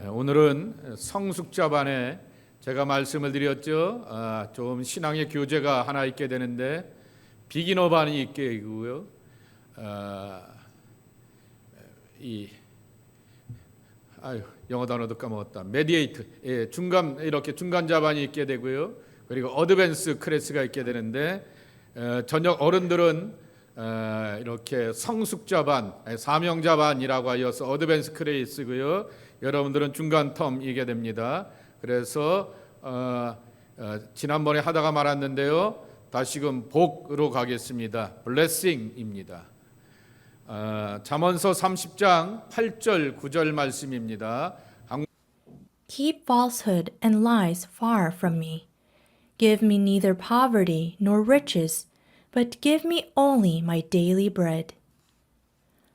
오늘은 성숙자반에 제가 말씀을 드렸죠. 좀 신앙의 교재가 하나 있게 되는데 비기너반이 있게 되고요. 영어 단어도 까먹었다. 메디에이트, 중간 이렇게 중간자반이 있게 되고요. 그리고 어드밴스 클래스가 있게 되는데 저녁 어른들은 이렇게 성숙자반, 사명자반이라고 하여서 어드밴스 클래스고요. 여러분들은 중간 텀이게 됩니다. 그래서 지난번에 하다가 말았는데요. 다시금 복으로 가겠습니다. blessing입니다. 잠언서 30장 8절 9절 말씀입니다. Keep falsehood and lies far from me. Give me neither poverty nor riches, but give me only my daily bread.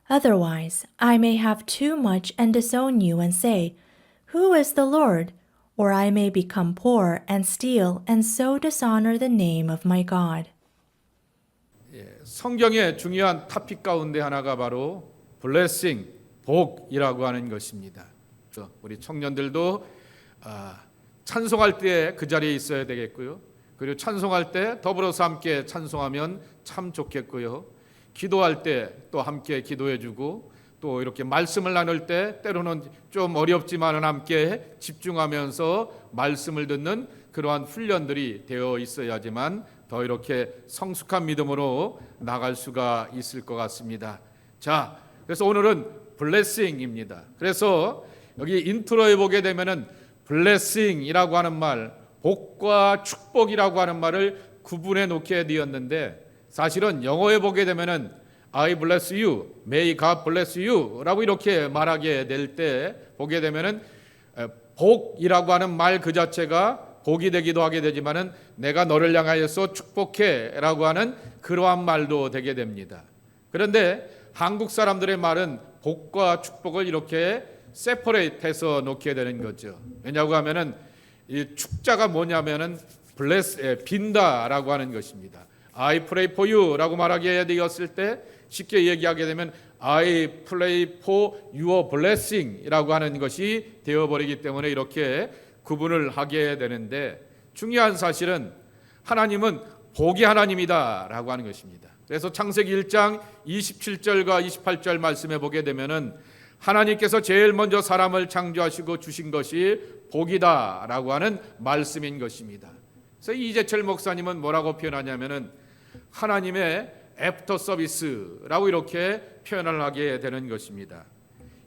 Otherwise, I may have too much and disown you and say, Who is the Lord? Or I may become poor and steal and so dishonor the name of my God. 성경의 중요한 토픽 가운데 하나가 바로 blessing, 복이라고 하는 것입니다. 우리 청년들도 찬송할 때 그 자리에 있어야 되겠고요. 그리고 찬송할 때 더불어서 함께 찬송하면 참 좋겠고요. 기도할 때 또 함께 기도해주고 또 이렇게 말씀을 나눌 때 때로는 좀 어렵지만은 함께 집중하면서 말씀을 듣는 그러한 훈련들이 되어 있어야지만 더 이렇게 성숙한 믿음으로 나갈 수가 있을 것 같습니다. 자, 그래서 오늘은 블레싱입니다. 그래서 여기 인트로에 보게 되면은 블레싱이라고 하는 말, 복과 축복이라고 하는 말을 구분해 놓게 되었는데 사실은 영어에 보게 되면은 I bless you, may God bless you 라고 이렇게 말하게 될 때 보게 되면은 복이라고 하는 말 그 자체가 복이 되기도 하게 되지만은 내가 너를 향하여서 축복해 라고 하는 그러한 말도 되게 됩니다. 그런데 한국 사람들의 말은 복과 축복을 이렇게 세퍼레이트 해서 놓게 되는 거죠. 왜냐고 하면은 이 축자가 뭐냐면은 빈다라고 하는 것입니다. I pray for you 라고 말하게 되었을 때 쉽게 얘기하게 되면 I pray for your blessing 이라고 하는 것이 되어버리기 때문에 이렇게 구분을 하게 되는데 중요한 사실은 하나님은 복의 하나님이다 라고 하는 것입니다. 그래서 창세기 1장 27절과 28절 말씀에 보게 되면은 하나님께서 제일 먼저 사람을 창조하시고 주신 것이 복이다 라고 하는 말씀인 것입니다. 그래서 이재철 목사님은 뭐라고 표현하냐면은 하나님의 애프터 서비스라고 이렇게 표현을 하게 되는 것입니다.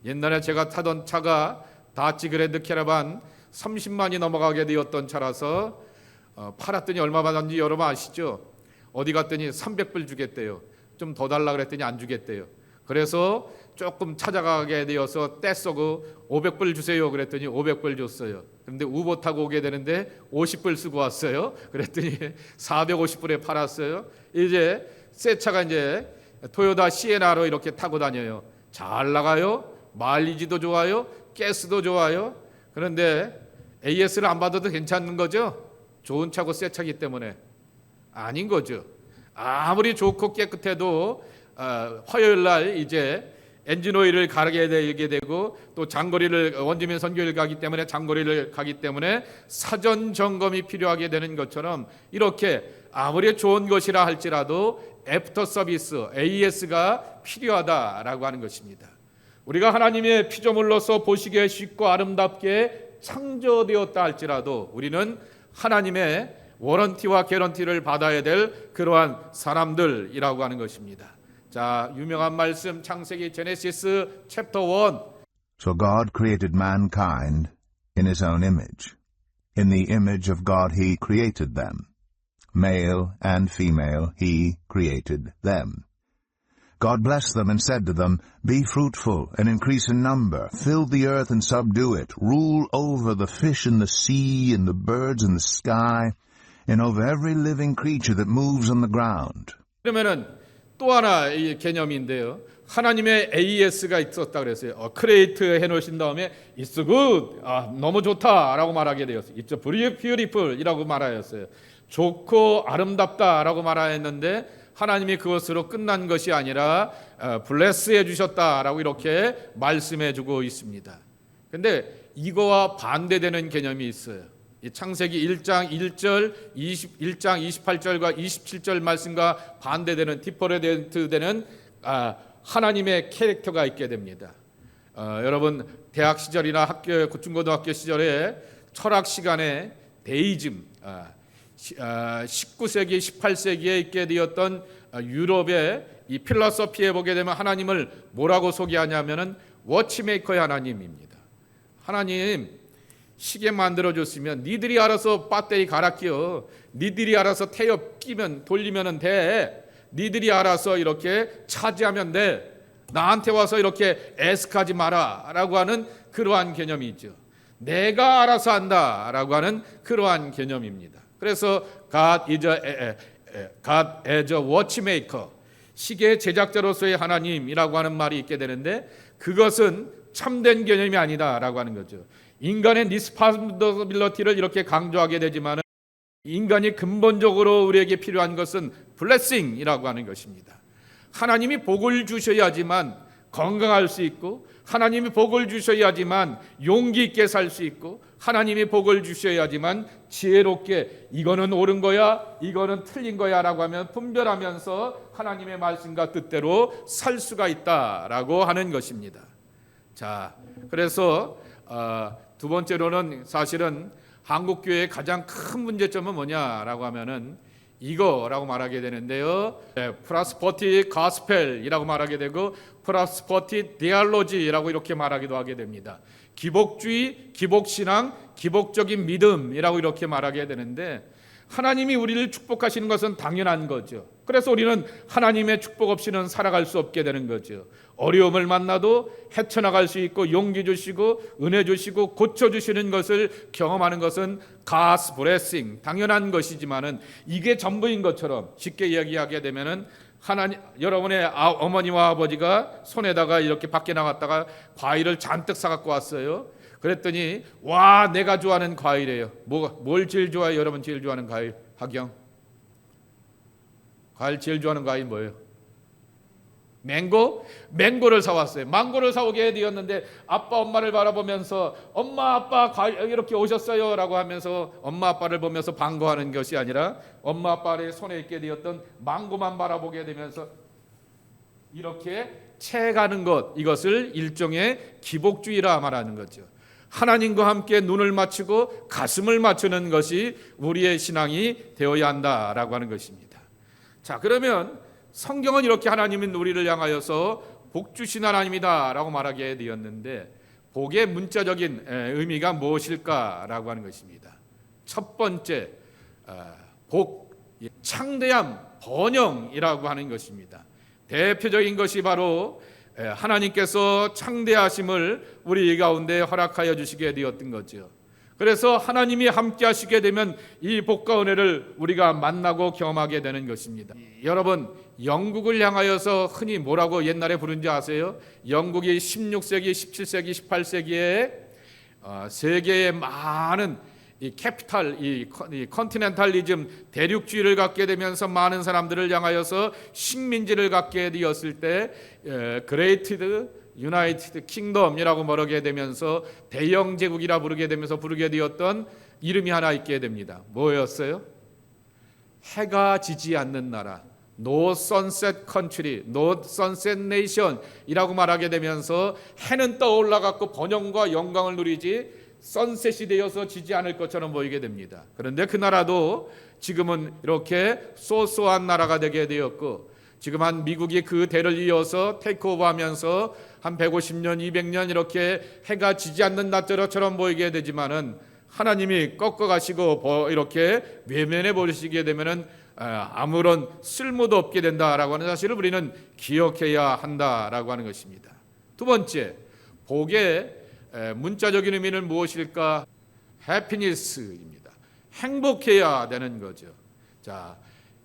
옛날에 제가 타던 차가 다치 그랜드 캐러반 30만이 넘어가게 되었던 차라서 팔았더니 얼마 받았는지 여러분 아시죠? 어디 갔더니 300불 주겠대요. 좀 더 달라 그랬더니 안 주겠대요. 그래서 조금 찾아가게 되어서 떼쓰고 500불 주세요 그랬더니 500불 줬어요. 그런데 우버 타고 오게 되는데 50불 쓰고 왔어요. 그랬더니 450불에 팔았어요. 이제 새 차가 이제 토요타 시에나로 이렇게 타고 다녀요. 잘 나가요. 마일리지도 좋아요. 가스도 좋아요. 그런데 AS를 안 받아도 괜찮은 거죠? 좋은 차고 새 차기 때문에 아닌 거죠. 아무리 좋고 깨끗해도 화요일 날 이제 엔진 오일을 가게 되게 되고 또 장거리를 원주민 선교를 가기 때문에 장거리를 가기 때문에 사전 점검이 필요하게 되는 것처럼 이렇게 아무리 좋은 것이라 할지라도 애프터 서비스 AS가 필요하다라고 하는 것입니다. 우리가 하나님의 피조물로서 보시기에 쉽고 아름답게 창조되었다 할지라도 우리는 하나님의 워런티와 개런티를 받아야 될 그러한 사람들이라고 하는 것입니다. 자, 유명한 말씀 창세기 제네시스 챕터 1. So God created mankind in his own image. In the image of God he created them. Male and female he created them. God blessed them and said to them, Be fruitful and increase in number. Fill the earth and subdue it. Rule over the fish in the sea and the birds in the sky and over every living creature that moves on the ground. 그러면은 또 하나 이 개념인데요. 하나님의 AS가 있었다 그랬어요. 크리에이트 해놓으신 다음에 It's good, 너무 좋다라고 말하게 되었어요. It's beautiful이라고 말하였어요. 좋고 아름답다라고 말하였는데 하나님이 그것으로 끝난 것이 아니라 블레스 해주셨다라고 이렇게 말씀해주고 있습니다. 근데 이거와 반대되는 개념이 있어요. 이 창세기 1장 1절, 1장 28절과 27절 말씀과 반대되는 디퍼런트 되는 하나님의 캐릭터가 있게 됩니다. 여러분 대학 시절이나 학교 중고등학교 시절에 철학 시간에 데이즘 19세기 18세기에 있게 되었던 유럽의 이 필로소피에 보게 되면 하나님을 뭐라고 소개하냐면은 워치메이커의 하나님입니다. 하나님 시계 만들어줬으면 니들이 알아서 배터리 갈아 끼워, 니들이 알아서 태엽 끼면 돌리면 돼, 니들이 알아서 이렇게 차지하면 돼, 나한테 와서 이렇게 애석하지 마라 라고 하는 그러한 개념이 있죠. 내가 알아서 한다 라고 하는 그러한 개념입니다. 그래서 God as a watchmaker, 시계 제작자로서의 하나님이라고 하는 말이 있게 되는데, 그것은 참된 개념이 아니다 라고 하는 거죠. 인간의 리스파빌리티를 이렇게 강조하게 되지만 인간이 근본적으로 우리에게 필요한 것은 블레싱이라고 하는 것입니다. 하나님이 복을 주셔야지만 건강할 수 있고, 하나님이 복을 주셔야지만 용기 있게 살 수 있고, 하나님이 복을 주셔야지만 지혜롭게 이거는 옳은 거야, 이거는 틀린 거야 라고 하면 분별하면서 하나님의 말씀과 뜻대로 살 수가 있다라고 하는 것입니다. 자, 그래서 두 번째로는 사실은 한국교회의 가장 큰 문제점은 뭐냐라고 하면은 이거라고 말하게 되는데요. 프라스퍼티 가스펠이라고 말하게 되고 프라스퍼티 디알로지라고 이렇게 말하기도 하게 됩니다. 기복주의, 기복신앙, 기복적인 믿음이라고 이렇게 말하게 되는데, 하나님이 우리를 축복하시는 것은 당연한 거죠. 그래서 우리는 하나님의 축복 없이는 살아갈 수 없게 되는 거죠. 어려움을 만나도 헤쳐나갈 수 있고 용기 주시고 은혜 주시고 고쳐주시는 것을 경험하는 것은 God's blessing, 당연한 것이지만은 이게 전부인 것처럼 쉽게 이야기하게 되면은 하나님, 여러분의 어머니와 아버지가 손에다가 이렇게 밖에 나갔다가 과일을 잔뜩 사갖고 왔어요. 그랬더니 와, 내가 좋아하는 과일이에요. 뭘 제일 좋아해요? 여러분 제일 좋아하는 과일? 하경? 과일 제일 좋아하는 과일 뭐예요? 맹고? 맹고를 사왔어요. 망고를 사오게 되었는데 아빠 엄마를 바라보면서 엄마 아빠 과일 이렇게 오셨어요 라고 하면서 엄마 아빠를 보면서 반가워하는 것이 아니라 엄마 아빠의 손에 있게 되었던 망고만 바라보게 되면서 이렇게 채가는 것, 이것을 일종의 기복주의라 말하는 거죠. 하나님과 함께 눈을 맞추고 가슴을 맞추는 것이 우리의 신앙이 되어야 한다라고 하는 것입니다. 자, 그러면 성경은 이렇게 하나님은 우리를 향하여서 복 주신 하나님이다라고 말하게 되었는데, 복의 문자적인 의미가 무엇일까라고 하는 것입니다. 첫 번째, 복, 창대함, 번영이라고 하는 것입니다. 대표적인 것이 바로 하나님께서 창대하심을 우리 가운데 허락하여 주시게 되었던 거죠. 그래서 하나님이 함께 하시게 되면 이 복과 은혜를 우리가 만나고 경험하게 되는 것입니다. 여러분, 영국을 향하여서 흔히 뭐라고 옛날에 부른지 아세요? 영국이 16세기, 17세기, 18세기에 세계의 많은 이 캐피탈, 이 컨티넨탈리즘, 대륙주의를 갖게 되면서 많은 사람들을 향하여서 식민지를 갖게 되었을 때 그레이티드 유나이티드 킹덤이라고 부르게 되면서 대영 제국이라 부르게 되었던 이름이 하나 있게 됩니다. 뭐였어요? 해가 지지 않는 나라, No Sunset Country, No Sunset Nation이라고 말하게 되면서 해는 떠올라갖고 번영과 영광을 누리지 선셋이 되어서 지지 않을 것처럼 보이게 됩니다. 그런데 그 나라도 지금은 이렇게 소소한 나라가 되게 되었고, 지금 한 미국이 그 대를 이어서 테이크오버하면서 한 150년, 200년 이렇게 해가 지지 않는 나라처럼 보이게 되지만은 하나님이 꺾어가시고 이렇게 외면해 버리시게 되면은 아무런 쓸모도 없게 된다라고 하는 사실을 우리는 기억해야 한다라고 하는 것입니다. 두 번째, 복의 문자적인 의미는 무엇일까? 해피니스입니다. 행복해야 되는 거죠. 자,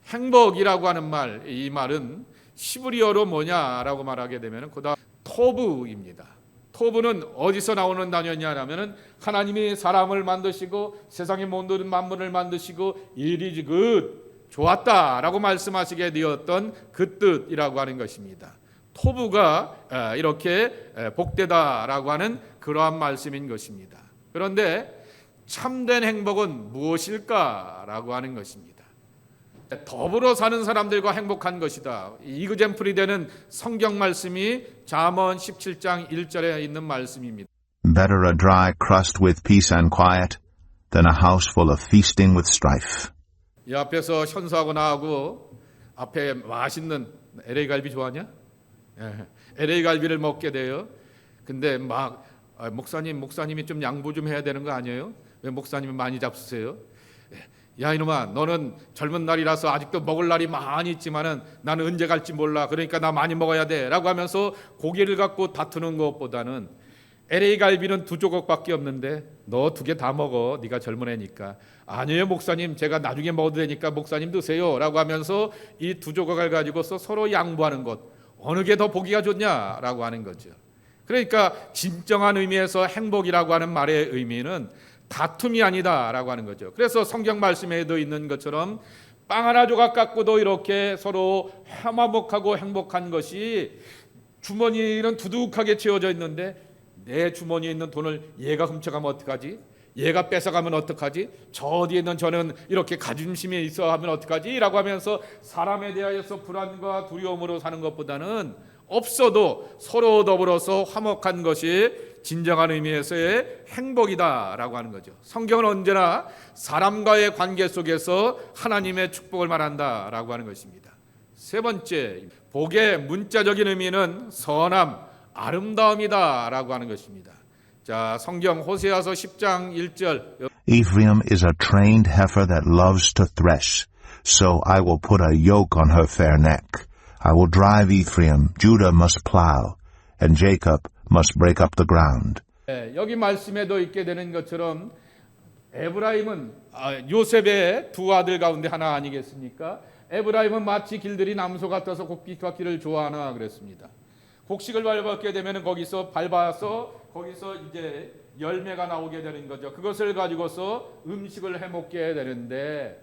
행복이라고 하는 말, 이 말은 시브리어로 뭐냐라고 말하게 되면 그다음 토브입니다. 토브는 어디서 나오는 단어냐라면은 하나님이 사람을 만드시고 세상의 모든 만물을 만드시고 it is good, 좋았다라고 말씀하시게 되었던 그 뜻이라고 하는 것입니다. 토부가 이렇게 복되다라고 하는 그러한 말씀인 것입니다. 그런데 참된 행복은 무엇일까라고 하는 것입니다. 더불어 사는 사람들과 행복한 것이다. 이그젠플이 되는 성경 말씀이 잠언 17장 1절에 있는 말씀입니다. Better a dry crust with peace and quiet than a house full of feasting with strife. 이 앞에서 현수하고 나하고 앞에 맛있는 LA 갈비 좋아하냐? LA 갈비를 먹게 돼요. 근데 막 목사님이 좀 양보 좀 해야 되는 거 아니에요? 왜 목사님이 많이 잡수세요? 야 이놈아, 너는 젊은 날이라서 아직도 먹을 날이 많이 있지만은 나는 언제 갈지 몰라. 그러니까 나 많이 먹어야 돼라고 하면서 고기를 갖고 다투는 것보다는 LA 갈비는 2조각밖에 없는데 너 2개 다 먹어. 네가 젊은 애니까. 아니에요 목사님, 제가 나중에 먹어도 되니까 목사님 드세요라고 하면서 이 2조각을 가지고서 서로 양보하는 것, 어느 게 더 보기가 좋냐라고 하는 거죠. 그러니까 진정한 의미에서 행복이라고 하는 말의 의미는 다툼이 아니다라고 하는 거죠. 그래서 성경 말씀에도 있는 것처럼 빵 하나 조각 갖고도 이렇게 서로 화목하고 행복한 것이, 주머니는 두둑하게 채워져 있는데 내 주머니에 있는 돈을 얘가 훔쳐가면 어떡하지? 얘가 뺏어가면 어떡하지? 저 어디에 있는 저는 이렇게 가짐심이 있어 하면 어떡하지? 라고 하면서 사람에 대하여서 불안과 두려움으로 사는 것보다는 없어도 서로 더불어서 화목한 것이 진정한 의미에서의 행복이다라고 하는 거죠. 성경은 언제나 사람과의 관계 속에서 하나님의 축복을 말한다라고 하는 것입니다. 세 번째, 복의 문자적인 의미는 선함, 아름다움이다라고 하는 것입니다. 자, 성경 호세아서 10장 1절. Ephraim is a trained heifer that loves to thresh. So I will put a yoke on her fair neck. I will drive Ephraim. Judah must plow, and Jacob must break up the ground. 여기 말씀에도 있게 되는 것처럼 에브라임은 요셉의 2 아들 가운데 하나 아니겠습니까? 에브라임은 마치 길들이 남소 같아서 곡기 깎기를 좋아하나 그랬습니다. 곡식을 밟게 되면 거기서 밟아서 거기서 이제 열매가 나오게 되는 거죠. 그것을 가지고서 음식을 해 먹게 되는데,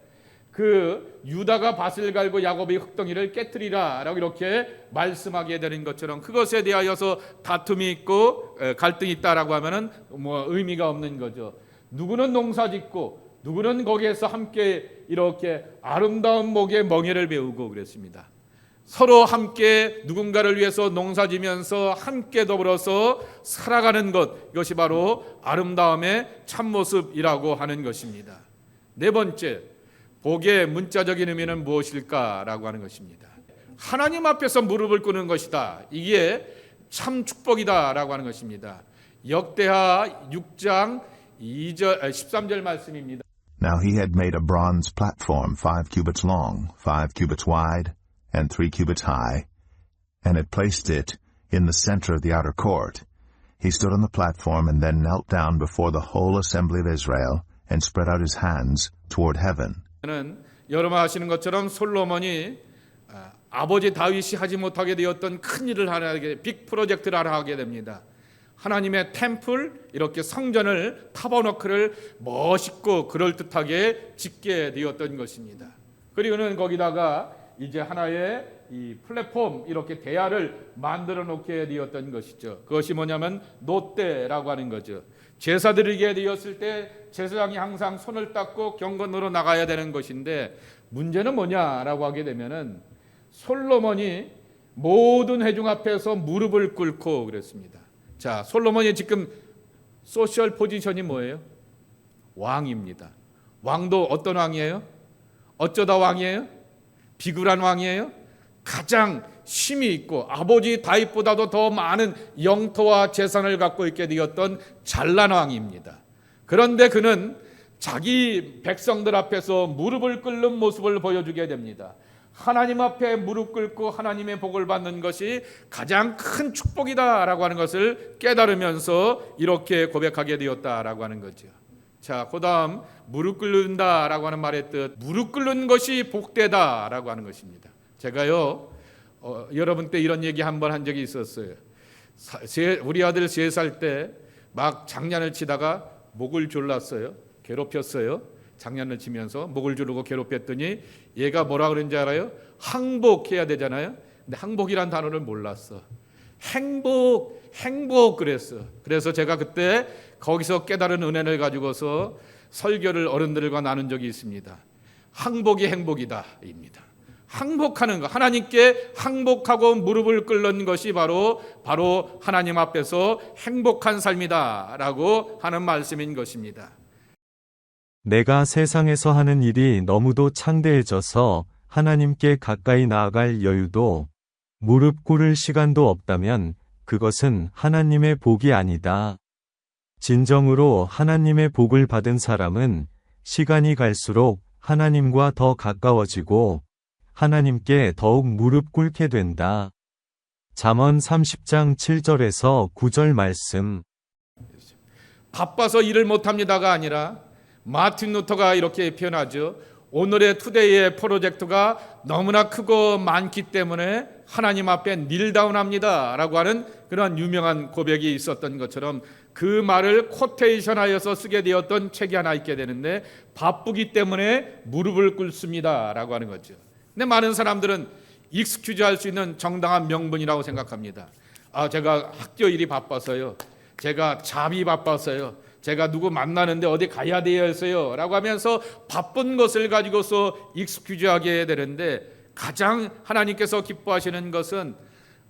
그 유다가 밭을 갈고 야곱이 흙덩이를 깨뜨리라라고 이렇게 말씀하게 되는 것처럼 그것에 대하여서 다툼이 있고 갈등이 있다라고 하면은 의미가 없는 거죠. 누구는 농사짓고 누구는 거기에서 함께 이렇게 아름다운 목의 멍에를 배우고 그랬습니다. 서로 함께 누군가를 위해서 농사지면서 함께 더불어서 살아가는 것, 이것이 바로 아름다움의 참모습이라고 하는 것입니다. 네 번째, 복의 문자적인 의미는 무엇일까라고 하는 것입니다. 하나님 앞에서 무릎을 꿇는 것이다. 이게 참 축복이다라고 하는 것입니다. 역대하 6장 13절 말씀입니다. Now he had made a bronze platform 5 cubits long, 5 cubits wide, and 3 cubits high, and had placed it in the center of the outer court. He stood on the platform and then knelt down before the whole assembly of Israel and spread out his hands toward heaven. 여러분 아시는 것처럼 솔로몬이 아버지 다윗이 하지 못하게 되었던 큰 일을 하게, 빅 프로젝트를 하게 됩니다. 하나님의 템플, 이렇게 성전을, 타버너클을 멋있고 그럴듯하게 짓게 되었던 것입니다. 그리고는 거기다가 이제 하나의 이 플랫폼, 이렇게 대야를 만들어 놓게 되었던 것이죠. 그것이 뭐냐면 노대라고 하는 거죠. 제사 드리게 되었을 때 제사장이 항상 손을 닦고 경건으로 나가야 되는 것인데, 문제는 뭐냐라고 하게 되면은 솔로몬이 모든 회중 앞에서 무릎을 꿇고 그랬습니다. 자, 솔로몬이 지금 소셜 포지션이 뭐예요? 왕입니다. 왕도 어떤 왕이에요? 어쩌다 왕이에요? 비굴한 왕이에요? 가장 힘이 있고 아버지 다윗보다도 더 많은 영토와 재산을 갖고 있게 되었던 잘난 왕입니다. 그런데 그는 자기 백성들 앞에서 무릎을 꿇는 모습을 보여주게 됩니다. 하나님 앞에 무릎 꿇고 하나님의 복을 받는 것이 가장 큰 축복이다라고 하는 것을 깨달으면서 이렇게 고백하게 되었다라고 하는 거죠. 자, 그다음 무릎 꿇는다라고 하는 말의 뜻, 무릎 꿇는 것이 복되다라고 하는 것입니다. 제가요 여러분 때 이런 얘기 한번 한 적이 있었어요. 우리 아들 3살 때 막 장난을 치다가 목을 졸랐어요. 괴롭혔어요. 장난을 치면서 목을 조르고 괴롭혔더니 얘가 뭐라 그런지 알아요? 항복해야 되잖아요. 근데 항복이란 단어를 몰랐어. 행복 그랬어. 그래서 제가 그때 거기서 깨달은 은혜를 가지고서 설교를 어른들과 나눈 적이 있습니다. 항복이 행복이다입니다. 항복하는 것, 하나님께 항복하고 무릎을 꿇는 것이 바로 하나님 앞에서 행복한 삶이다라고 하는 말씀인 것입니다. 내가 세상에서 하는 일이 너무도 창대해져서 하나님께 가까이 나아갈 여유도 무릎 꿇을 시간도 없다면 그것은 하나님의 복이 아니다. 진정으로 하나님의 복을 받은 사람은 시간이 갈수록 하나님과 더 가까워지고 하나님께 더욱 무릎 꿇게 된다. 잠언 30장 7절에서 9절 말씀. 바빠서 일을 못합니다가 아니라 마틴 루터가 이렇게 표현하죠. 오늘의 투데이의 프로젝트가 너무나 크고 많기 때문에 하나님 앞에 닐다운합니다 라고 하는 그런 유명한 고백이 있었던 것처럼 그 말을 코테이션하여서 쓰게 되었던 책이 하나 있게 되는데, 바쁘기 때문에 무릎을 꿇습니다 라고 하는 거죠. 근데 많은 사람들은 익스큐즈 할 수 있는 정당한 명분이라고 생각합니다. 제가 학교 일이 바빠서요, 제가 잡이 바빠서요, 제가 누구 만나는데 어디 가야 되어서요 라고 하면서 바쁜 것을 가지고서 익스큐즈하게 되는데, 가장 하나님께서 기뻐하시는 것은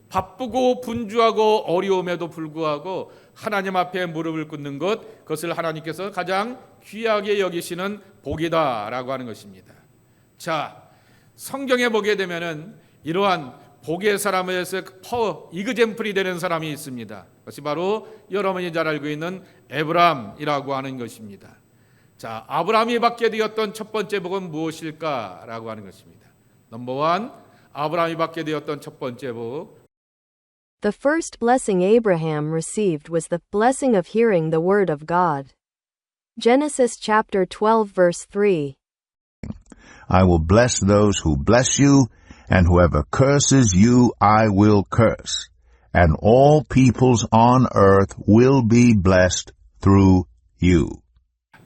바쁘고 분주하고 어려움에도 불구하고 하나님 앞에 무릎을 꿇는 것, 그것을 하나님께서 가장 귀하게 여기시는 복이다라고 하는 것입니다. 자, 성경에 보게 되면은 이러한 복의 사람에서 이그젠플이 되는 사람이 있습니다. 그것이 바로 여러분이 잘 알고 있는 에브라임이라고 하는 것입니다. 자, 아브라함이 받게 되었던 첫 번째 복은 무엇일까라고 하는 것입니다. 넘버 1, 아브라함이 받게 되었던 첫 번째 복. The first blessing Abraham received was the blessing of hearing the word of God. Genesis chapter 12 verse 3. I will bless those who bless you, and whoever curses you I will curse, and all peoples on earth will be blessed through you.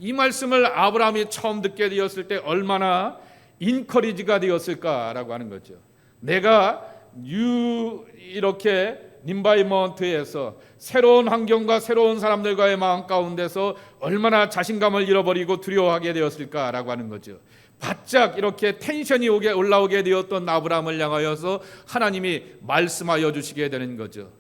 이 말씀을 아브라함이 처음 듣게 되었을 때 얼마나 인커리지가 되었을까라고 하는 거죠. 내가 이렇게 님바이먼트에서 새로운 환경과 새로운 사람들과의 마음 가운데서 얼마나 자신감을 잃어버리고 두려워하게 되었을까라고 하는 거죠. 바짝 이렇게 텐션이 올라오게 되었던 아브라함을 향하여서 하나님이 말씀하여 주시게 되는 거죠.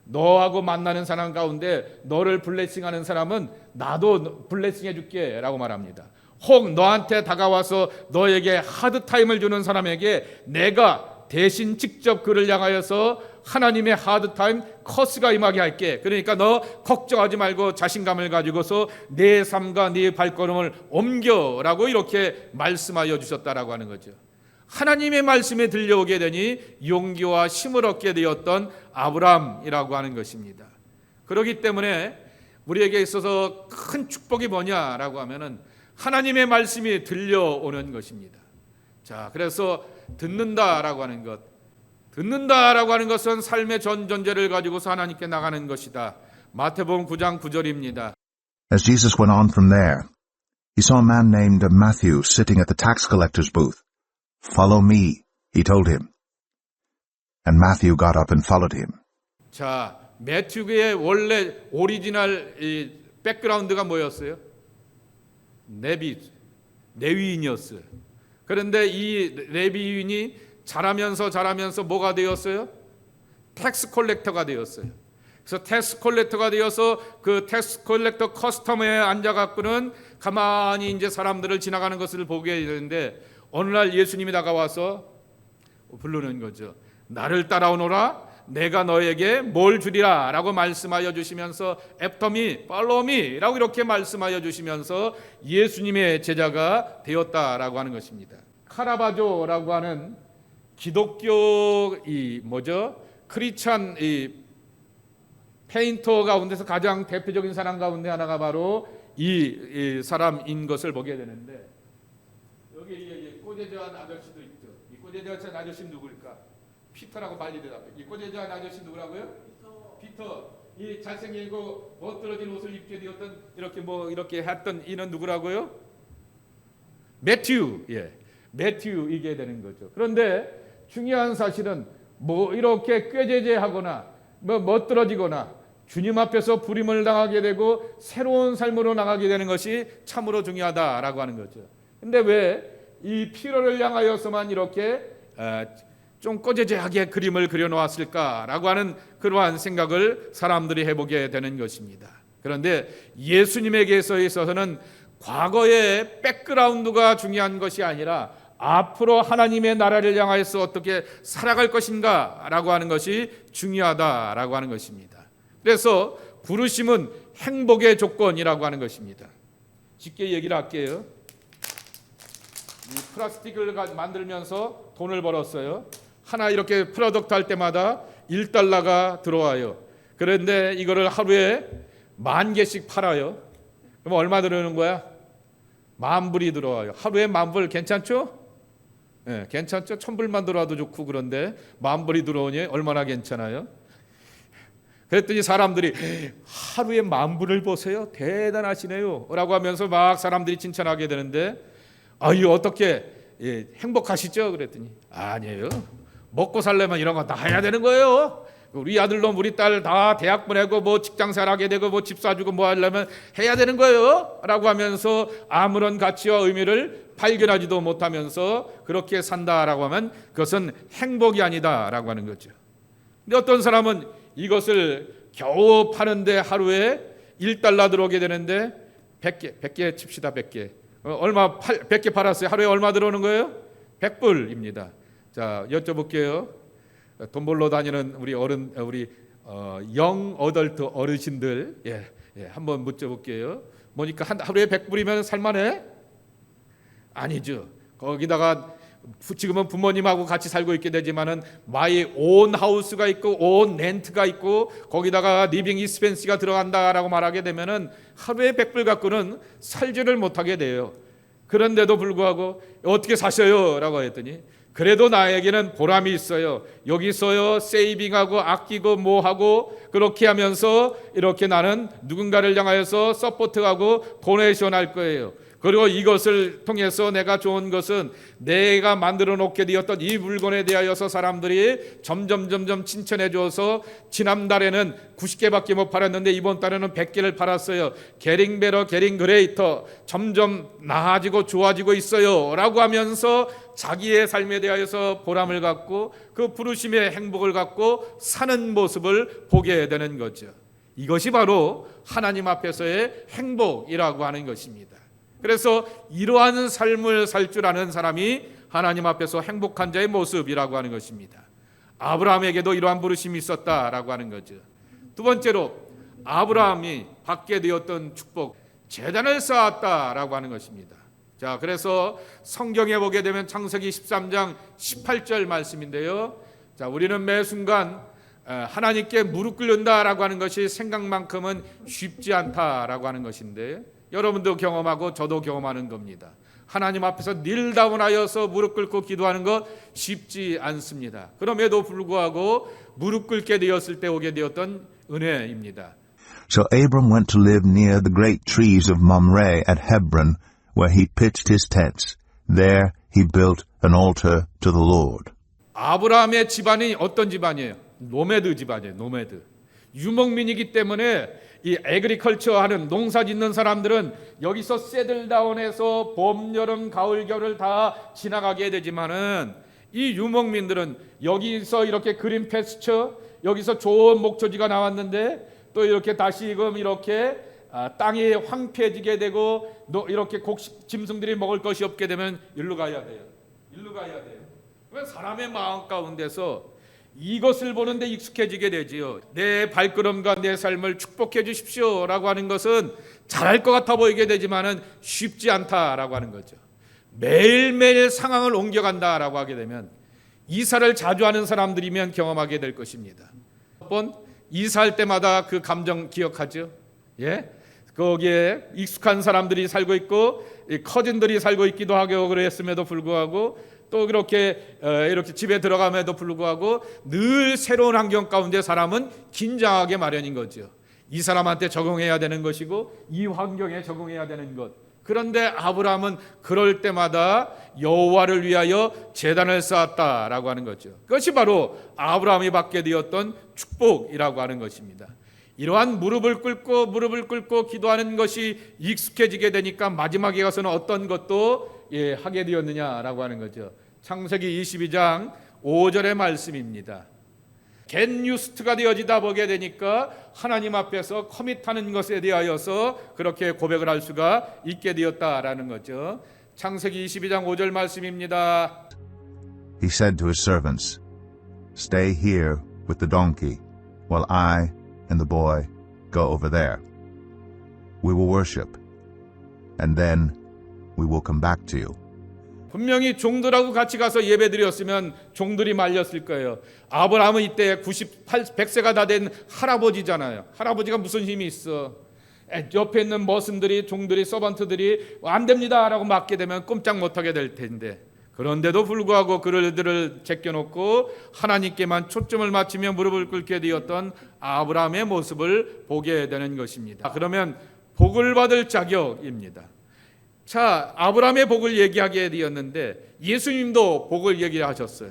너하고 만나는 사람 가운데 너를 블레싱하는 사람은 나도 블레싱해 줄게 라고 말합니다. 혹 너한테 다가와서 너에게 하드타임을 주는 사람에게 내가 대신 직접 그를 향하여서 하나님의 하드타임 커스가 임하게 할게. 그러니까 너 걱정하지 말고 자신감을 가지고서 내 삶과 네 발걸음을 옮겨라고 이렇게 말씀하여 주셨다라고 하는 거죠. 하나님의 말씀에 들려오게 되니 용기와 힘을 얻게 되었던 아브라함이라고 하는 것입니다. 그렇기 때문에 우리에게 있어서 큰 축복이 뭐냐라고 하면은 하나님의 말씀이 들려오는 것입니다. 자, 그래서 듣는다라고 하는 것은 삶의 전전제를 가지고서 하나님께 나가는 것이다. 마태복음 9장 9절입니다. As Jesus went on from there, he saw a man named Matthew sitting at the tax collector's booth. Follow me, he told him. And Matthew got up and followed him. 자, 매튜의 원래 오리지널 백그라운드가 뭐였어요? 레위인이었어요. 그런데 이 레위인이 자라면서 뭐가 되었어요? 텍스 콜렉터가 되었어요. 그래서 텍스 콜렉터가 되어서 그 텍스 콜렉터 커스텀에 앉아갖고는 가만히 이제 사람들을 지나가는 것을 보게 되는데, 어느 날 예수님이 다가와서 부르는 거죠. 나를 따라오너라, 내가 너에게 뭘 주리라 라고 말씀하여 주시면서 After me, follow me 라고 이렇게 말씀하여 주시면서 예수님의 제자가 되었다라고 하는 것입니다. 카라바조라고 하는 기독교 크리스찬 페인터 가운데서 가장 대표적인 사람 가운데 하나가 바로 이 사람인 것을 보게 되는데, 여기 꼬재저한 아저씨도 있죠. 이 꼬재저한 아저씨 누구일까? 피터라고 빨리 대답해. 이 꼬재저한 아저씨 누구라고요? 피터. 이 잘생기고 멋들어진 옷을 입게 되었던 이렇게 했던 이는 누구라고요? 매튜. 매튜이게 되는 거죠. 그런데 중요한 사실은 뭐 이렇게 꾀죄죄하거나 뭐 멋들어지거나 주님 앞에서 부림을 당하게 되고 새로운 삶으로 나가게 되는 것이 참으로 중요하다라고 하는 거죠. 근데 왜 이 피로를 향하여서만 이렇게 좀 꼬재재하게 그림을 그려놓았을까라고 하는 그러한 생각을 사람들이 해보게 되는 것입니다. 그런데 예수님에게 있어서는 과거의 백그라운드가 중요한 것이 아니라 앞으로 하나님의 나라를 향하여서 어떻게 살아갈 것인가라고 하는 것이 중요하다라고 하는 것입니다. 그래서 부르심은 행복의 조건이라고 하는 것입니다. 쉽게 얘기를 할게요. 이 플라스틱을 만들면서 돈을 벌었어요. 하나 이렇게 프로덕트 할 때마다 1달러가 들어와요. 그런데 이거를 하루에 10,000개씩 팔아요. 그럼 얼마 들어오는 거야? 10,000불이 들어와요. 하루에 10,000불 괜찮죠? 네, 괜찮죠? 1,000불만 들어와도 좋고. 그런데 10,000불이 들어오니 얼마나 괜찮아요? 그랬더니 사람들이 하루에 10,000불을 보세요. 대단하시네요 라고 하면서 막 사람들이 칭찬하게 되는데 이거 어떻게 행복하시죠? 그랬더니 아니에요. 먹고 살려면 이런 거 다 해야 되는 거예요. 우리 아들놈 우리 딸 다 대학 보내고 뭐 직장생활 하게 되고 뭐 집 사주고 뭐 하려면 해야 되는 거예요 라고 하면서 아무런 가치와 의미를 발견하지도 못하면서 그렇게 산다라고 하면 그것은 행복이 아니다라고 하는 거죠. 근데 어떤 사람은 이것을 겨우 파는데 하루에 1달러 들어오게 되는데 100개 칩시다. 100개. 얼마 100개 팔았어요. 하루에 얼마 들어오는 거예요? 100불입니다. 자, 여쭤볼게요. 돈 벌러 다니는 우리 영 어덜트 어르신들 한번 묻어볼게요. 뭐니까 하루에 100불이면 살만해? 아니죠. 거기다가 지금은 부모님하고 같이 살고 있게 되지만은 마이 온 하우스가 있고 온 렌트가 있고 거기다가 리빙 익스펜스가 들어간다라고 말하게 되면은 하루에 100불 갖고는 살지를 못하게 돼요. 그런데도 불구하고 어떻게 사셔요? 라고 했더니 그래도 나에게는 보람이 있어요. 여기서요 세이빙하고 아끼고 뭐하고 그렇게 하면서 이렇게 나는 누군가를 향하여서 서포트하고 도네이션 할 거예요. 그리고 이것을 통해서 내가 좋은 것은 내가 만들어 놓게 되었던 이 물건에 대하여서 사람들이 점점 칭찬해 줘서 지난달에는 90개밖에 못 팔았는데 이번 달에는 100개를 팔았어요. getting better, getting greater. 점점 나아지고 좋아지고 있어요 라고 하면서 자기의 삶에 대하여서 보람을 갖고 그 부르심의 행복을 갖고 사는 모습을 보게 되는 거죠. 이것이 바로 하나님 앞에서의 행복이라고 하는 것입니다. 그래서 이러한 삶을 살 줄 아는 사람이 하나님 앞에서 행복한 자의 모습이라고 하는 것입니다. 아브라함에게도 이러한 부르심이 있었다라고 하는 거죠. 두 번째로 아브라함이 받게 되었던 축복, 제단을 쌓았다라고 하는 것입니다. 자, 그래서 성경에 보게 되면 창세기 13장 18절 말씀인데요. 자, 우리는 매 순간 하나님께 무릎 꿇는다라고 하는 것이 생각만큼은 쉽지 않다라고 하는 것인데 여러분도 경험하고 저도 경험하는 겁니다. 하나님 앞에서 닐다운하여서 무릎 꿇고 기도하는 것 쉽지 않습니다. 그럼에도 불구하고 무릎 꿇게 되었을 때 오게 되었던 은혜입니다. So Abram went to live near the great trees of Mamre at Hebron, where he pitched his tents. There he built an altar to the Lord. 아브라함의 집안이 어떤 집안이에요? 노매드 집안이에요. 노매드. 유목민이기 때문에 이 에그리컬처 하는 농사 짓는 사람들은 여기서 세들다운해서 봄, 여름, 가을, 겨울을 다 지나가게 되지만은 이 유목민들은 여기서 이렇게 그린 패스처, 여기서 좋은 목초지가 나왔는데 또 이렇게 다시금 이렇게 땅이 황폐해지게 되고 이렇게 곡식 짐승들이 먹을 것이 없게 되면 일로 가야 돼요. 일로 가야 돼요. 그러면 사람의 마음 가운데서 이것을 보는데 익숙해지게 되지요. 내 발걸음과 내 삶을 축복해 주십시오 라고 하는 것은 잘할 것 같아 보이게 되지만은 쉽지 않다라고 하는 거죠. 매일매일 상황을 옮겨간다라고 하게 되면 이사를 자주 하는 사람들이면 경험하게 될 것입니다. 번 이사할 때마다 그 감정 기억하죠? 예? 거기에 익숙한 사람들이 살고 있고 커진들이 살고 있기도 하고 그랬음에도 불구하고 또 이렇게 집에 들어감에도 불구하고 늘 새로운 환경 가운데 사람은 긴장하게 마련인 거죠. 이 사람한테 적응해야 되는 것이고 이 환경에 적응해야 되는 것. 그런데 아브라함은 그럴 때마다 여호와를 위하여 제단을 쌓았다라고 하는 거죠. 그것이 바로 아브라함이 받게 되었던 축복이라고 하는 것입니다. 이러한 무릎을 꿇고 기도하는 것이 익숙해지게 되니까 마지막에 가서는 어떤 것도 하게 되었느냐라고 하는 거죠. 창세기 22장 5절의 말씀입니다. 겟뉴스트가 되어지다 보게 되니까 하나님 앞에서 커밋하는 것에 대하여서 그렇게 고백을 할 수가 있게 되었다라는 거죠. 창세기 22장 5절 말씀입니다. He said to his servants, Stay here with the donkey, while I and the boy go over there. We will worship, and then we will come back to you. 분명히 종들하고 같이 가서 예배드렸으면 종들이 말렸을 거예요. 아브라함은 이때 100세가 다 된 할아버지잖아요. 할아버지가 무슨 힘이 있어. 옆에 있는 머슴들이, 종들이, 서번트들이 안 됩니다 라고 막게 되면 꼼짝 못하게 될 텐데, 그런데도 불구하고 그들을 제껴놓고 하나님께만 초점을 맞추며 무릎을 꿇게 되었던 아브라함의 모습을 보게 되는 것입니다. 그러면 복을 받을 자격입니다. 자, 아브라함의 복을 얘기하게 되었는데 예수님도 복을 얘기하셨어요.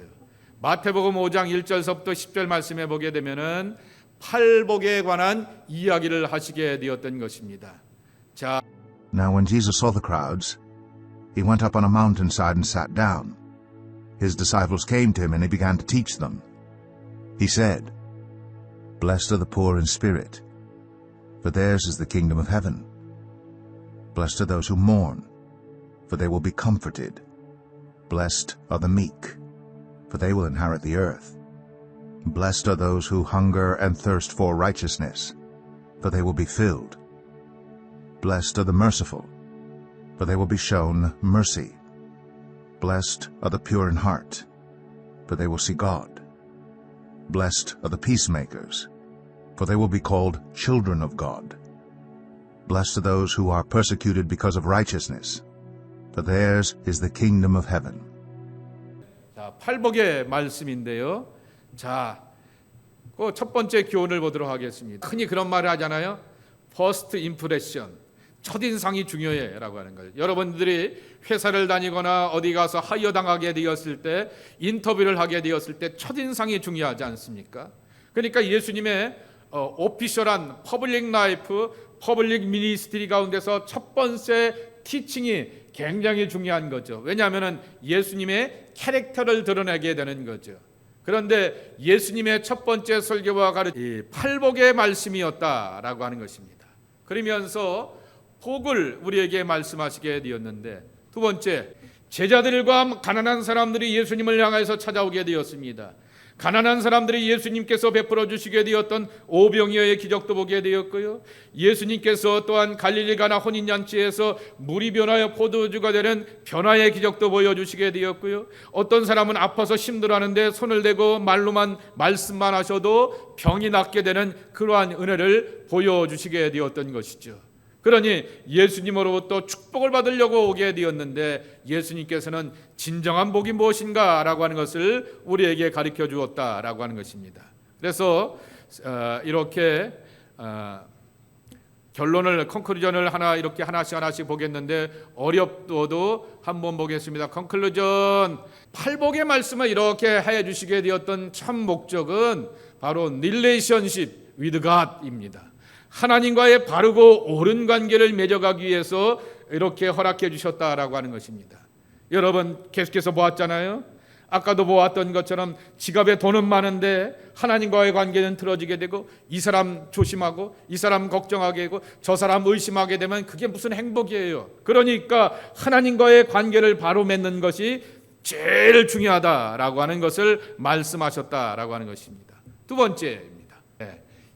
마태복음 5장 1절서부터 10절 말씀에 보게 되면은 팔복에 관한 이야기를 하시게 되었던 것입니다. 자, Now when Jesus saw the crowds, he went up on a mountainside and sat down. His disciples came to him and he began to teach them. He said, Blessed are the poor in spirit, for theirs is the kingdom of heaven. Blessed are those who mourn, for they will be comforted. Blessed are the meek, for they will inherit the earth. Blessed are those who hunger and thirst for righteousness, for they will be filled. Blessed are the merciful, for they will be shown mercy. Blessed are the pure in heart, for they will see God. Blessed are the peacemakers, for they will be called children of God. Blessed are those who are persecuted because of righteousness, for theirs is the kingdom of heaven. 자, 팔복의 말씀인데요. 자, 그 첫 번째 교훈을 보도록 하겠습니다. 흔히 그런 말을 하잖아요. First impression, 첫인상이 중요해라고 하는 거예요. 여러분들이 회사를 다니거나 어디 가서 하이어 당하게 되었을 때, 인터뷰를 하게 되었을 때 첫인상이 중요하지 않습니까? 그러니까 예수님의 오피셜한 퍼블릭 라이프, 퍼블릭 미니스트리 가운데서 첫 번째 티칭이 굉장히 중요한 거죠. 왜냐하면 예수님의 캐릭터를 드러내게 되는 거죠. 그런데 예수님의 첫 번째 설교와 가르침, 팔복의 말씀이었다라고 하는 것입니다. 그러면서 복을 우리에게 말씀하시게 되었는데, 두 번째, 제자들과 가난한 사람들이 예수님을 향해서 찾아오게 되었습니다. 가난한 사람들이 예수님께서 베풀어 주시게 되었던 오병이어의 기적도 보게 되었고요. 예수님께서 또한 갈릴리 가나 혼인잔치에서 물이 변하여 포도주가 되는 변화의 기적도 보여주시게 되었고요. 어떤 사람은 아파서 힘들어하는데 손을 대고 말씀만 하셔도 병이 낫게 되는 그러한 은혜를 보여주시게 되었던 것이죠. 그러니 예수님으로부터 축복을 받으려고 오게 되었는데 예수님께서는 진정한 복이 무엇인가 라고 하는 것을 우리에게 가르쳐 주었다라고 하는 것입니다. 그래서 이렇게 결론을, 컨클루전을 이렇게 하나씩 보겠는데, 어렵도도 한번 보겠습니다. 컨클루전, 팔복의 말씀을 이렇게 해 주시게 되었던 참 목적은 바로 릴레이션십 위드 갓입니다. 하나님과의 바르고 옳은 관계를 맺어가기 위해서 이렇게 허락해 주셨다라고 하는 것입니다. 여러분 계속해서 보았잖아요. 아까도 보았던 것처럼 지갑에 돈은 많은데 하나님과의 관계는 틀어지게 되고, 이 사람 조심하고 이 사람 걱정하게 되고 저 사람 의심하게 되면 그게 무슨 행복이에요. 그러니까 하나님과의 관계를 바로 맺는 것이 제일 중요하다라고 하는 것을 말씀하셨다라고 하는 것입니다. 두 번째입니다.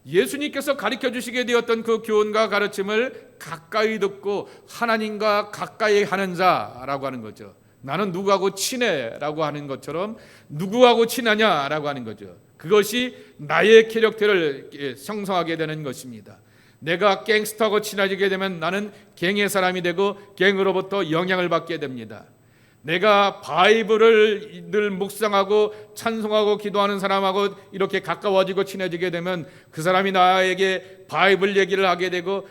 예수님께서 가르쳐 주시게 되었던 그 교훈과 가르침을 가까이 듣고 하나님과 가까이 하는 자라고 하는 거죠. 나는 누구하고 친해라고 하는 것처럼 누구하고 친하냐라고 하는 거죠. 그것이 나의 캐릭터를 형성하게 되는 것입니다. 내가 갱스터하고 친해지게 되면 나는 갱의 사람이 되고 갱으로부터 영향을 받게 됩니다. 내가 바이블을 늘 묵상하고 찬송하고 기도하는 사람하고 이렇게 가까워지고 친해지게 되면 그 사람이 나에게 바이블 얘기를 하게 되고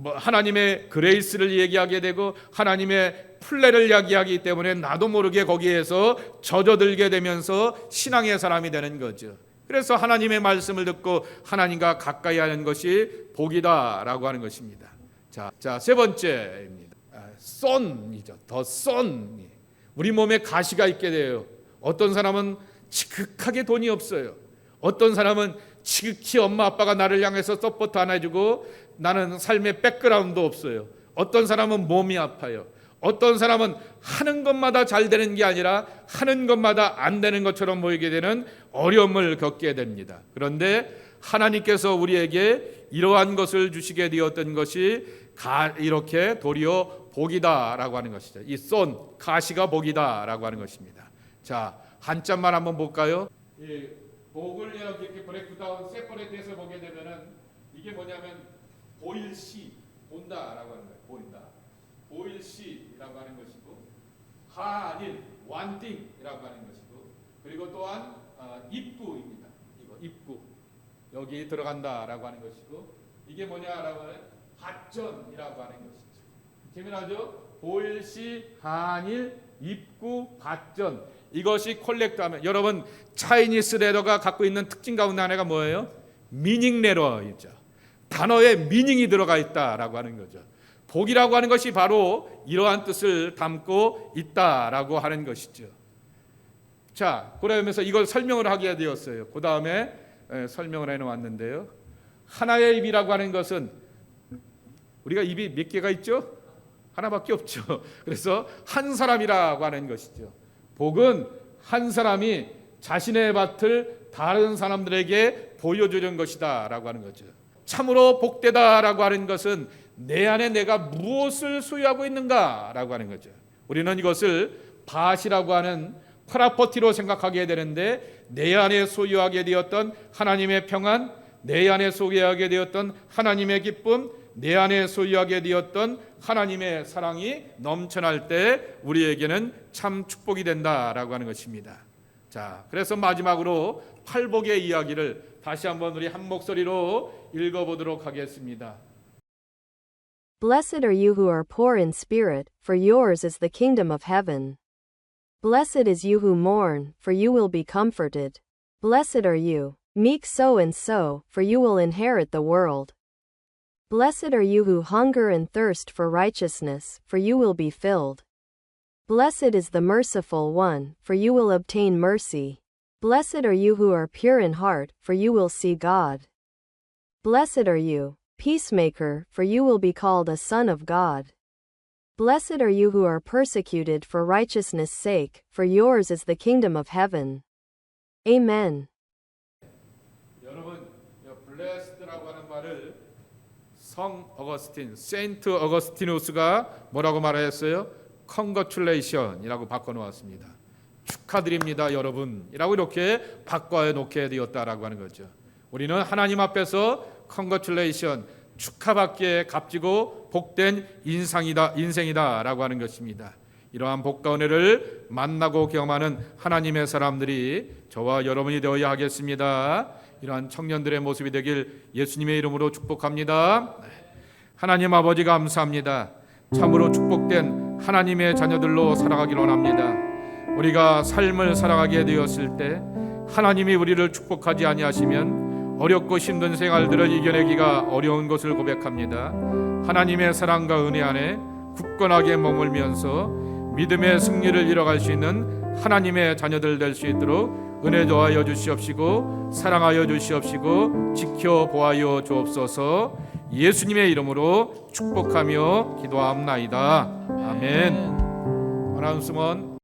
하나님의 그레이스를 얘기하게 되고 하나님의 플레를 이야기하기 때문에 나도 모르게 거기에서 젖어들게 되면서 신앙의 사람이 되는 거죠. 그래서 하나님의 말씀을 듣고 하나님과 가까이 하는 것이 복이다라고 하는 것입니다. 자, 세 번째입니다. son이죠. 더 son. 우리 몸에 가시가 있게 돼요. 어떤 사람은 지극하게 돈이 없어요. 어떤 사람은 지극히 엄마 아빠가 나를 향해서 서포트 안 해주고 나는 삶의 백그라운드 없어요. 어떤 사람은 몸이 아파요. 어떤 사람은 하는 것마다 잘 되는 게 아니라 하는 것마다 안 되는 것처럼 보이게 되는 어려움을 겪게 됩니다. 그런데 하나님께서 우리에게 이러한 것을 주시게 되었던 것이 이렇게 도리어 복이다라고 하는 것이죠. 이 쏜 가시가 복이다라고 하는 것입니다. 자, 한자만 한번 볼까요? 이 복을 이렇게 브레이크다운 세퍼레이트해서 보게 되면은 이게 뭐냐면 보일시, 본다라고 하는 거예요. 보인다. 보일시라고 하는 것이고, 한일, 완띵이라고 하는 것이고, 그리고 또한 입구입니다. 이거 입구 여기 들어간다라고 하는 것이고, 이게 뭐냐라고 하면 받전이라고 하는 것이죠. 재미나죠? 보일시, 한일, 입구, 받전. 이것이 콜렉트하면 여러분 차이니스 레더가 갖고 있는 특징 가운데 하나가 뭐예요? 미닝 레더이죠. 단어에 미닝이 들어가 있다라고 하는 거죠. 복이라고 하는 것이 바로 이러한 뜻을 담고 있다라고 하는 것이죠. 자, 그러면서 이걸 설명을 하게 되었어요. 그 다음에 설명을 해놓았는데요. 하나의 입이라고 하는 것은 우리가 입이 몇 개가 있죠? 하나밖에 없죠. 그래서 한 사람이라고 하는 것이죠. 복은 한 사람이 자신의 밭을 다른 사람들에게 보여주는 것이다 라고 하는 거죠. 참으로 복되다라고 하는 것은 내 안에 내가 무엇을 소유하고 있는가 라고 하는 거죠. 우리는 이것을 밭이라고 하는 프라퍼티로 생각하게 되는데, 내 안에 소유하게 되었던 하나님의 평안, 내 안에 소유하게 되었던 하나님의 기쁨, 내 안에 소유하게 되었던 하나님의 사랑이 넘쳐날 때 우리에게는 참 축복이 된다라고 하는 것입니다. 자, 그래서 마지막으로 팔복의 이야기를 다시 한번 우리 한 목소리로 읽어보도록 하겠습니다. Blessed are you who are poor in spirit, for yours is the kingdom of heaven. Blessed is you who mourn, for you will be comforted. Blessed are you, meek so and so, for you will inherit the world. Blessed are you who hunger and thirst for righteousness, for you will be filled. Blessed is the merciful one, for you will obtain mercy. Blessed are you who are pure in heart, for you will see God. Blessed are you, peacemaker, for you will be called a son of God. Blessed are you who are persecuted for righteousness' sake, for yours is the kingdom of heaven. Amen. 여러분, blessed라고 하는 말을 성 어거스틴, 세인트 어거스티누스가 뭐라고 말하였어요? Congratulation이라고 바꿔놓았습니다. 축하드립니다, 여러분이라고 이렇게 바꿔놓게 되었다라고 하는 거죠. 우리는 하나님 앞에서 Congratulation, 축하받기에 값지고 복된 인생이다라고 하는 것입니다. 이러한 복과 은혜를 만나고 경험하는 하나님의 사람들이 저와 여러분이 되어야 하겠습니다. 이러한 청년들의 모습이 되길 예수님의 이름으로 축복합니다. 하나님 아버지 감사합니다. 참으로 축복된 하나님의 자녀들로 살아가길 원합니다. 우리가 삶을 살아가게 되었을 때 하나님이 우리를 축복하지 아니하시면 어렵고 힘든 생활들을 이겨내기가 어려운 것을 고백합니다. 하나님의 사랑과 은혜 안에 굳건하게 머물면서 믿음의 승리를 이뤄갈 수 있는 하나님의 자녀들 될 수 있도록 은혜 더하여 주시옵시고 사랑하여 주시옵시고 지켜보아여 주옵소서. 예수님의 이름으로 축복하며 기도합나이다. 아멘. 아나운서먼